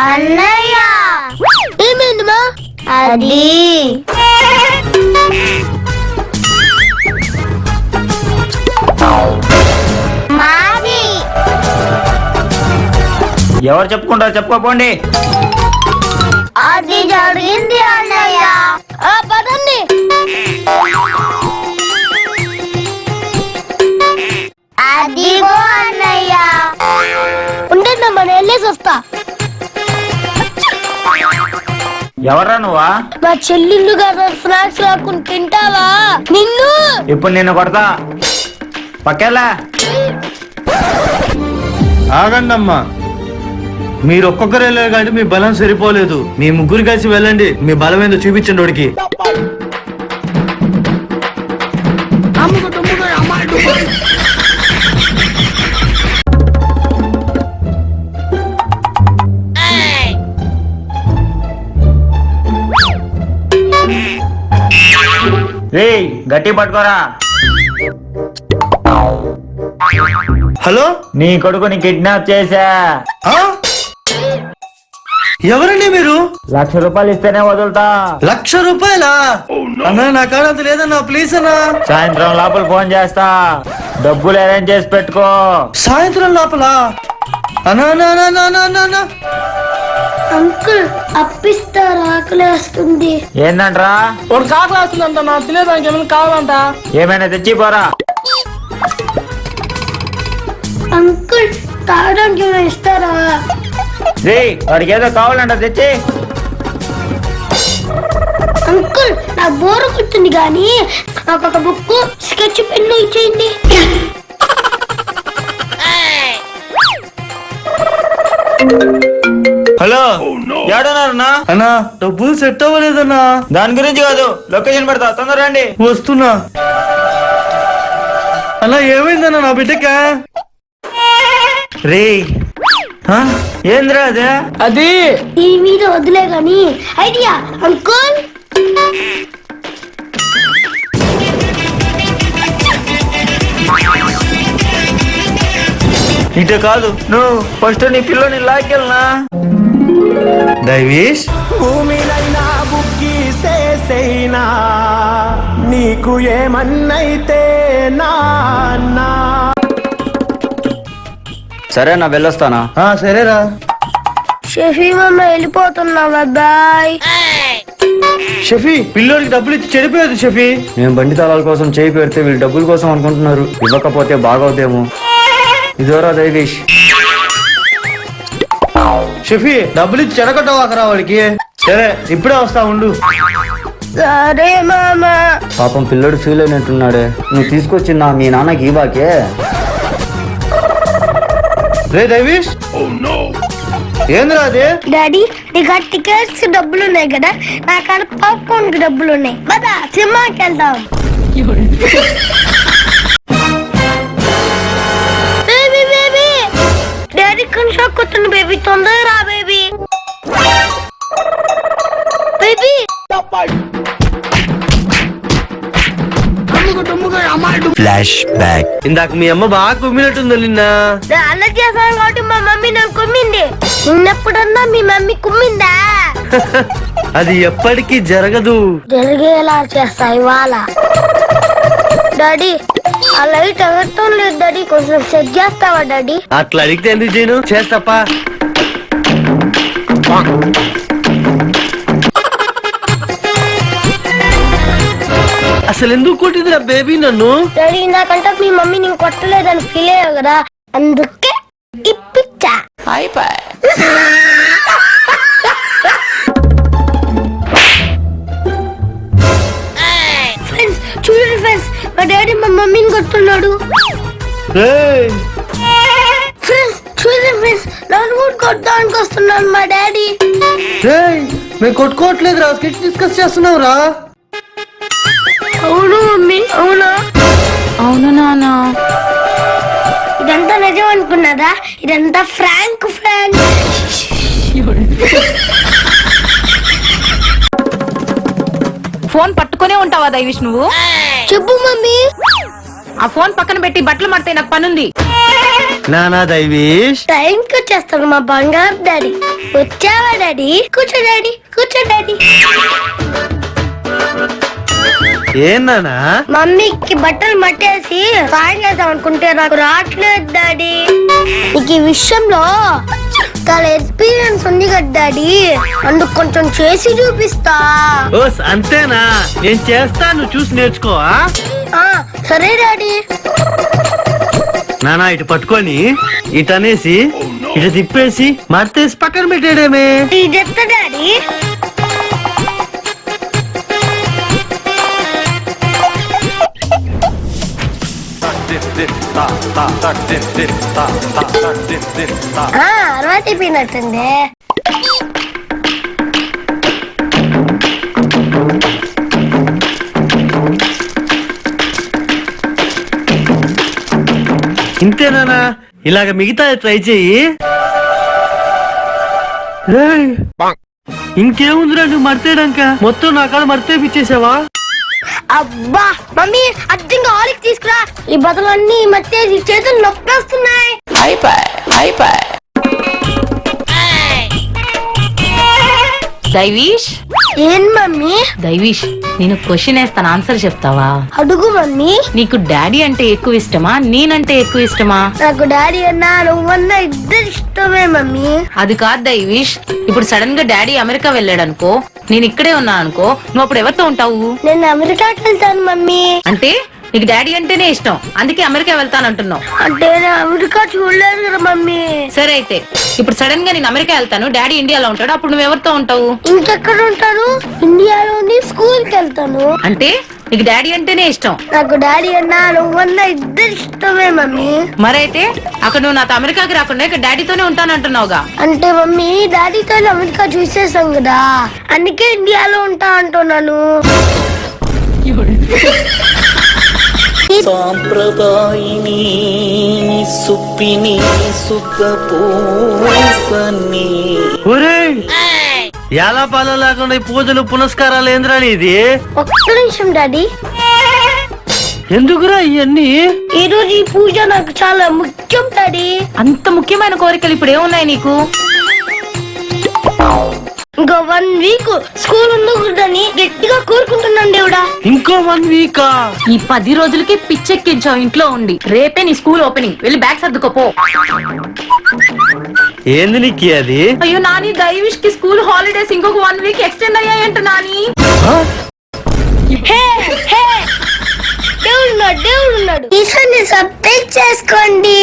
అన్నయ్య ఏమైందమ్మా? అది మాది. ఎవరు చెప్పుకుంటారు చెప్పుకోపోండి. అది జరిగింది అన్నయ్య. పదండి. అదిగో అన్నయ్య. ఉండమ్మా నేను వెళ్ళేసి వస్తా. ఎవరా నువ్వా? మా చెల్లెళ్ళు గారు స్నాక్స్ లాక్కుని తింటావా? నిన్ను ఇప్పుడు నిన్ను కొడతా. పక్కేలా ఆగండమ్మా, మీరు ఒక్కొక్కరు వెళ్ళారు కానీ మీ బలం సరిపోలేదు. మీ ముగ్గురు కలిసి వెళ్ళండి, మీ బలం ఏందో చూపించండి వాడికి. రేయ్ గట్టి పట్టుకోరా. హలో, నీ కొడుకుని కిడ్నాప్ చేశా. ఆ? ఎవరండి మీరు? 1,00,000 రూపాయలు ఇస్తేనే వదులుతా. 1,00,000 రూపాయలా? అన్నా నా కాడ అంత లేదన్నా, ప్లీజ్ అన్నా. సాయంత్రం లోపల ఫోన్ చేస్తా, డబ్బులు అరేంజ్ చేసి పెట్టుకో. సాయంత్రం లోపల? అన్నా అన్నా అన్నా అన్నా అన్నా అన్నా. అంకుల్ అప్పిస్తారు, ఆకలేస్తుంది. ఏందంట్రా? ఒక కాకలు వస్తుందంట, నాకు తినేదానికి ఏమైనా కావాలంట. ఏమైనా తెచ్చిపోరా. అంకుల్ తాగడానికి ఏమైనా ఇస్తారా? రేయ్ వాడికి ఏదో కావాలంట తెచ్చి. అంకుల్ నా బోరు కొడుతుంది కానీ నాకు ఒక బుక్ స్కెచ్ పెన్ను ఇచ్చేయండి. హలో ఏడున్నారన్నా? అన్నా డబ్బులు సెట్ అవ్వలేదన్నా. దాని గురించి కాదు, లొకేషన్ పెడతా, తొందర రండి. వస్తున్నా. అన్నా ఏమైందన్నా నా బిడ్డకా? రేయ్ ఏంద్రా అదే? అది ఈ మీద వదిలే గాని ఐడియా అంకుల్. ఇటే కాదు, నువ్వు ఫస్ట్ నీ పిల్లని లాక్కెళ్ళనా. దైవేష్, భూమినైనా బుక్కిసేసైనా నీకు ఏమన్నైతే నాన్నా. సరే నా వెళ్ళొస్తానా. సరేరా. షఫీ మమ్మ వెళ్ళిపోతున్నావా? బాయ్. షఫీ, పిల్లోడికి డబ్బులు ఇచ్చి చెడిపోయేది షఫీ. నేను బండి తాళాల కోసం చేయి పెడితే వీళ్ళు డబ్బుల కోసం అనుకుంటున్నారు. ఇవ్వకపోతే బాగవుదేమో. ఇదోరా దైవేష్. షఫీ డబ్బులు ఇచ్చి చెడగొట్టవాకరా వాడికి. సరే ఇప్పుడే వస్తా ఉండు. సరే మామ. పాపం పిల్లడు ఫీల్ అయినట్టున్నాడే. నువ్వు తీసుకొచ్చిన మీ నాన్నకి ఇవ్వాకే. రే దైవేష్, ఏంద్రా అది? డాడీ నీకు టికెట్స్ డబ్బులు ఉన్నాయి కదా, నా కాడ పాప్కార్న్ కి డబ్బులు ఉన్నాయి. పదా సినిమాకి వెళ్దాం. బేబీ బేబీ, డాడీ కొంచెం షాక్ కొట్టింది బేబీ, తొందరగా రా బేబీ. Baby flash back. ఇందాక మీ అమ్మ బాగా కుమ్మినట్టుంది నిన్న. అలా చేశాను కాబట్టి మా మమ్మీ నన్ను కుమ్మింది. నిన్నెప్పుడన్నా మీ మమ్మీ కుమ్మిందా? అది ఎప్పటికీ జరగదు. జరిగేలా చేస్తా ఇవాళ. డాడీ ఆ లైట్ ఎగరటం లేదు డాడీ, కొంచెం సెట్ చేస్తావా డాడీ? అట్లా అడిగితే ఎందుకు చేయను, చేస్తాపా. అసలు ఎందుకు కొట్టింది నా బేబీ నన్ను? డాడీ నాకంటే మీ మమ్మీ నేను కొట్టలేదని ఫీల్ అయ్యా కదా, అందుకే ఇప్పించా. ఫ్రెండ్స్ చూడండి ఫ్రెండ్స్, మా డాడీ మా మమ్మీని కొట్టున్నాడు. రేయ్, ఫ్రెండ్స్ చూడండి ఫ్రెండ్స్, నన్ను కూడా కొట్టడానికి వస్తున్నాడు మా డాడీ. రేయ్, మేము కొట్టుకోవట్లేదు రా, స్కెచ్ డిస్కస్ చేస్తున్నాం రా. అవును మమ్మీ. అవునా? అవును నాన్న. ఇదంతా నిజం అనుకున్నారా? ఇదంతా ఫ్రాంక్ ఫ్రాంక్. ఫోన్ పట్టుకునే ఉంటావా దైవిష్ నువ్వు? చెప్పు మమ్మీ. ఆ ఫోన్ పక్కన పెట్టి బట్టలు మడితే నాకు పనుంది. నానా దైవీష్, టైంకి వచ్చేస్తాను మా బంగారు డాడీ. వచ్చావా డాడీ? కూర్చో డాడీ, కూర్చో డాడీ. ఏం నానా? మమ్మీకి బట్టలు మట్టేసి సాయం చేద్దాం అనుకుంటే నాకు రావట్లేదు డాడీ. నీకు ఈ విషయంలో చాలా ఎక్స్పీరియన్స్ ఉంది కదా డాడీ, అందుకు కొంచెం చేసి చూపిస్తా. ఓస్ అంతేనా? నేను చేస్తాను, చూసి నేర్చుకో. ఆ, సరే డాడీ. నానా ఇటు పట్టుకొని ఇటు అనేసి ఇటు తిప్పేసి మర్తేసి పక్కన పెట్టాడేమే. ఇది ఎత్త డాడీ. అలవాటు అయిపోయినట్టుంది. ఇంతేనా? ఇలాగ మిగతా ట్రై చెయ్యి. రేయ్, ఇంకేముందిరా నువ్వు మర్తేయడాక? మొత్తం నా కాడ మర్తేపిచ్చేసావా? అబ్బా మమ్మీ, అర్జున్గా ఆలికి తీసుకురా. ఈ బదులు అన్ని మట్టేసి చేతులు నొప్పేస్తున్నాయి. దైవీష్, ఏం మమ్మీ? దైవీష్, నేను క్వశ్చన్ వేస్తాను, ఆన్సర్ చెప్తావా? అడుగు మమ్మీ. నీకు డాడీ అంటే ఎక్కువ ఇష్టమా, నేనంటే ఎక్కువ ఇష్టమా? నాకు డాడీ అన్నా నువ్వన్నా ఇద్దరు ఇష్టమే మమ్మీ. అది కాదు దైవీష్, ఇప్పుడు సడన్ గా డాడీ అమెరికా వెళ్ళాడు అనుకో, నేను ఇక్కడే ఉన్నా అనుకో, నువ్వు అప్పుడు ఎవరితో ఉంటావు? నేను అమెరికాకి వెళ్తాను మమ్మీ. అంటే నీకు డాడీ అంటేనే ఇష్టం, అందుకే అమెరికా వెళ్తానంటున్నావు. అంటే నేను అమెరికా చూడలేదు కదా మమ్మీ. సరే అయితే ఇప్పుడు సడన్ గా నేను అమెరికా వెళ్తాను, డాడీ ఇండియాలో ఉంటాడు, అప్పుడు నువ్వు ఎవరితో ఉంటావు? ఇంకెక్కడ ఉంటాను? ఇండియాలోని స్కూల్కి వెళ్తాను. అంటే నీకు డాడీ అంటేనే ఇష్టం. నాకు డాడీ అన్నా నువ్వన్నా ఇద్దరు ఇష్టమే మమ్మీ. మరైతే అక్కడ నువ్వు నాతో అమెరికాకి రాకుండా ఇక్కడ డాడీతోనే ఉంటానంటున్నావుగా? అంటే మమ్మీ డాడీతో అమెరికా చూసేసాం కదా, అందుకే ఇండియాలో ఉంటా అంటున్నాను. సాంప్రదాయిని సుప్పిని సుఖపూసని. ఒరేయ్, ఎలా పాల లేకుండా ఈ పూజలు పునస్కారాలు ఏంద్రా ఇది? ఒక్క నిమిషం డాడీ. ఎందుకురా ఇవన్నీ? ఈ రోజు ఈ పూజ నాకు చాలా ముఖ్యం డాడీ. అంత ముఖ్యమైన కోరికలు ఇప్పుడు ఏమున్నాయి నీకు? ఇంకో 1 వీక్ స్కూల్ ఉండకూడదని గట్టిగా కోరుకుంటున్నాను దేవుడా. ఇంకో 1 వీకా? ఈ 10 రోజులకి పిచ్చెక్కించావు ఇంట్లో ఉండి. రేపే నీ స్కూల్ ఓపెనింగ్, వెళ్ళి బ్యాగ్ సర్దుకోపో. ఏంది నీకు అది? అయ్యో నాని, దైవిష్ కి స్కూల్ హాలిడేస్ ఇంకొక 1 వీక్ ఎక్స్టెండ్ అయ్యాయంట నాని. హే హే, దేవుడున్నాడు, దేవుడున్నాడు. ఈసారి సబ్స్క్రైబ్ చేసుకోండి.